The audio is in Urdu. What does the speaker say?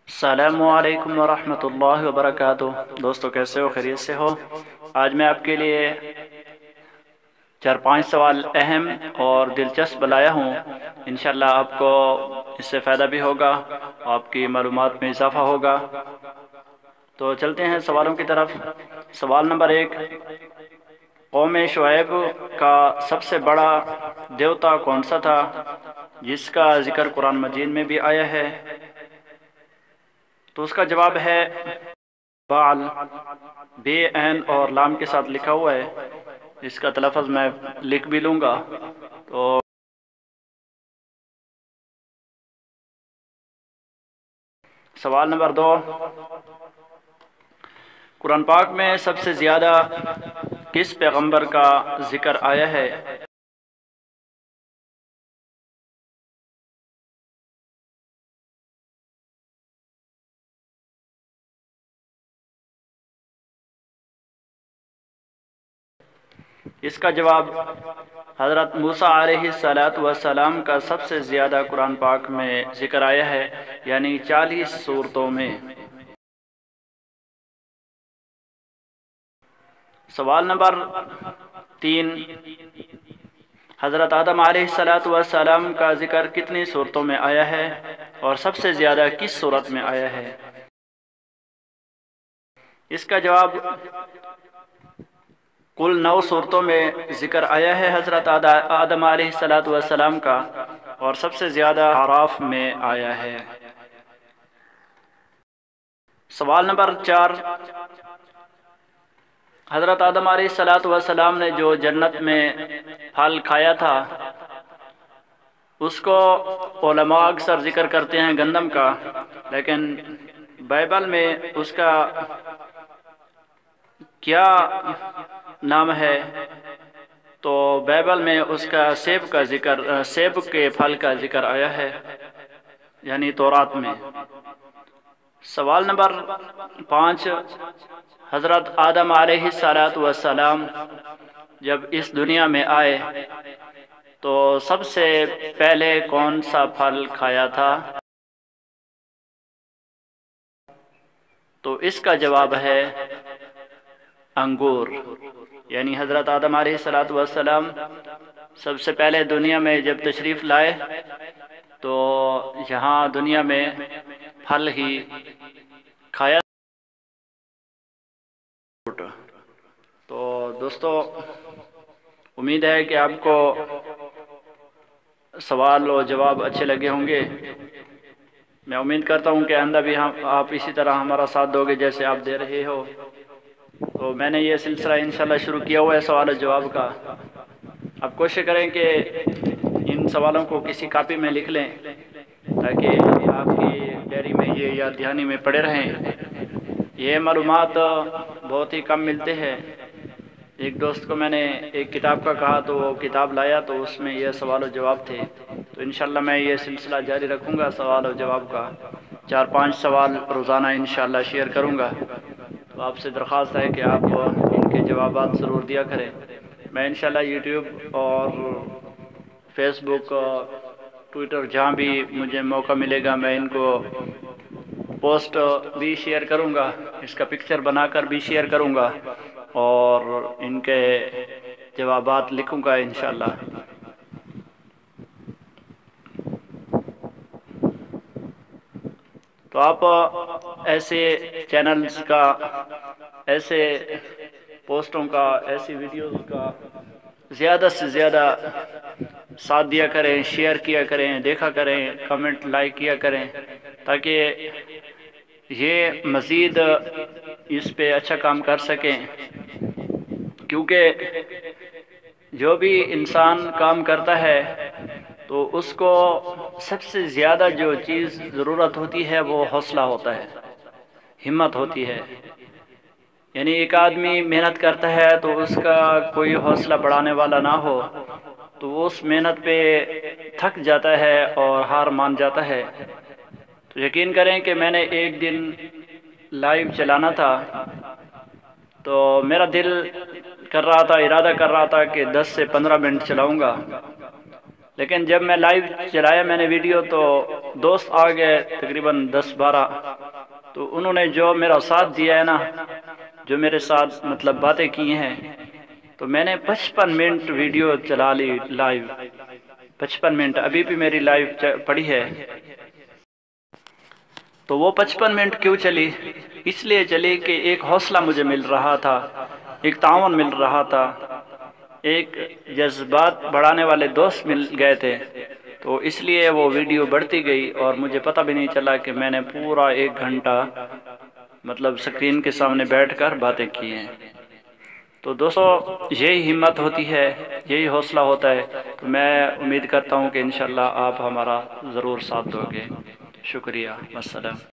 السلام علیکم ورحمۃ اللہ وبرکاتہ۔ دوستو کیسے ہو؟ خیریت سے ہو؟ آج میں آپ کے لیے 4-5 سوال اہم اور دلچسپ لایا ہوں۔ انشاءاللہ آپ کو اس سے فائدہ بھی ہوگا، آپ کی معلومات میں اضافہ ہوگا۔ تو چلتے ہیں سوالوں کی طرف۔ سوال نمبر 1، قوم شعیب کا سب سے بڑا دیوتا کون سا تھا جس کا ذکر قرآن مجید میں بھی آیا ہے؟ تو اس کا جواب ہے بعل، بے عین اور لام کے ساتھ لکھا ہوا ہے۔ اس کا تلفظ میں لکھ بھی لوں گا۔ تو سوال نمبر 2، قرآن پاک میں سب سے زیادہ کس پیغمبر کا ذکر آیا ہے؟ اس کا جواب حضرت موسیٰ علیہ السلام کا سب سے زیادہ قرآن پاک میں ذکر آیا ہے، یعنی 40 سورتوں میں۔ سوال نمبر 3، حضرت آدم علیہ السلام کا ذکر کتنی سورتوں میں آیا ہے اور سب سے زیادہ کس سورت میں آیا ہے؟ اس کا جواب کل 9 صورتوں میں ذکر آیا ہے حضرت آدم علیہ السلام کا، اور سب سے زیادہ اعراف میں آیا ہے۔ سوال نمبر 4، حضرت آدم علیہ السلام نے جو جنت میں پھل کھایا تھا اس کو علماء اکثر ذکر کرتے ہیں گندم کا، لیکن بائبل میں اس کا کیا نام ہے؟ تو بائبل میں اس کا سیب کے پھل کا ذکر آیا ہے، یعنی تورات میں۔ سوال نمبر 5، حضرت آدم علیہ السلام جب اس دنیا میں آئے تو سب سے پہلے کون سا پھل کھایا تھا؟ تو اس کا جواب ہے انگور، یعنی حضرت آدم علیہ السلام سب سے پہلے دنیا میں جب تشریف لائے تو یہاں دنیا میں پھل ہی کھایا۔ تو دوستو امید ہے کہ آپ کو سوال و جواب اچھے لگے ہوں گے۔ میں امید کرتا ہوں کہ آئندہ بھی آپ اسی طرح ہمارا ساتھ دو گے جیسے آپ دے رہے ہو۔ تو میں نے یہ سلسلہ انشاءاللہ شروع کیا ہوا ہے سوال و جواب کا۔ آپ کوشش کریں کہ ان سوالوں کو کسی کاپی میں لکھ لیں تاکہ آپ کی ڈائری میں یہ یاد دہانی میں پڑے رہیں۔ یہ معلومات بہت ہی کم ملتے ہیں۔ ایک دوست کو میں نے ایک کتاب کا کہا تو وہ کتاب لایا تو اس میں یہ سوال و جواب تھے۔ تو انشاءاللہ میں یہ سلسلہ جاری رکھوں گا سوال و جواب کا، 4-5 سوال روزانہ انشاءاللہ شیئر کروں گا۔ تو آپ سے درخواست ہے کہ آپ ان کے جوابات ضرور دیا کریں۔ میں انشاءاللہ یوٹیوب اور فیس بک، ٹویٹر، جہاں بھی مجھے موقع ملے گا میں ان کو پوسٹ بھی شیئر کروں گا، اس کا پکچر بنا کر بھی شیئر کروں گا اور ان کے جوابات لکھوں گا انشاءاللہ۔ تو آپ ایسے چینلز کا، ایسے پوسٹوں کا، ایسی ویڈیوز کا زیادہ سے زیادہ ساتھ دیا کریں، شیئر کیا کریں، دیکھا کریں، کمنٹ لائک کیا کریں تاکہ یہ مزید اس پہ اچھا کام کر سکیں۔ کیونکہ جو بھی انسان کام کرتا ہے تو اس کو سب سے زیادہ جو چیز ضرورت ہوتی ہے وہ حوصلہ ہوتا ہے، ہمت ہوتی ہے۔ یعنی ایک آدمی محنت کرتا ہے تو اس کا کوئی حوصلہ بڑھانے والا نہ ہو تو وہ اس محنت پہ تھک جاتا ہے اور ہار مان جاتا ہے۔ تو یقین کریں کہ میں نے ایک دن لائیو چلانا تھا تو میرا دل کر رہا تھا، ارادہ کر رہا تھا کہ 10 سے 15 منٹ چلاؤں گا، لیکن جب میں لائیو چلایا میں نے ویڈیو تو دوست آ گئے تقریباً 10-12، تو انہوں نے جو میرا ساتھ دیا ہے نا، جو میرے ساتھ مطلب باتیں کی ہیں، تو میں نے 55 منٹ ویڈیو چلا لی لائیو، 55 منٹ ابھی بھی میری لائیو پڑی ہے۔ تو وہ 55 منٹ کیوں چلی؟ اس لیے چلی کہ ایک حوصلہ مجھے مل رہا تھا، ایک تعاون مل رہا تھا، ایک جذبات بڑھانے والے دوست مل گئے تھے، تو اس لیے وہ ویڈیو بڑھتی گئی اور مجھے پتہ بھی نہیں چلا کہ میں نے پورا 1 گھنٹہ مطلب سکرین کے سامنے بیٹھ کر باتیں کی ہیں۔ تو دوستو یہی ہمت ہوتی ہے، یہی حوصلہ ہوتا ہے، تو میں امید کرتا ہوں کہ انشاءاللہ آپ ہمارا ضرور ساتھ دو گے۔ شکریہ، السلام۔